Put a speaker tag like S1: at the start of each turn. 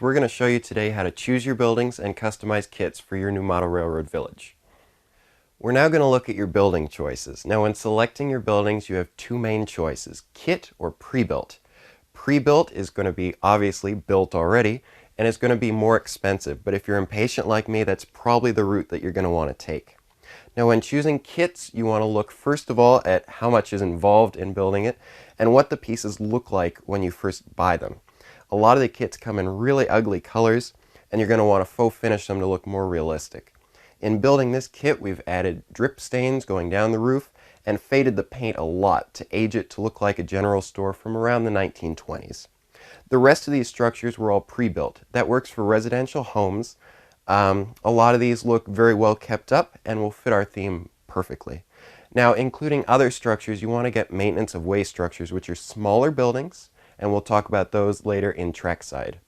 S1: we're going to show you today how to choose your buildings and customize kits for your new model railroad village. We're now going to look at your building choices. Now, when selecting your buildings, you have two main choices, kit or pre-built. Pre-built is going to be obviously built already, and it's going to be more expensive, but if you're impatient like me, that's probably the route that you're going to want to take. Now, when choosing kits, you want to look first of all at how much is involved in building it and what the pieces look like when you first buy them. A lot of the kits come in really ugly colors, and you're going to want to faux finish them to look more realistic. In building this kit, we've added drip stains going down the roof and faded the paint a lot to age it to look like a general store from around the 1920s. The rest of these structures were all pre-built. That works for residential homes. A lot of these look very well kept up and will fit our theme perfectly. Now, including other structures, you want to get maintenance of way structures, which are smaller buildings, and we'll talk about those later in trackside.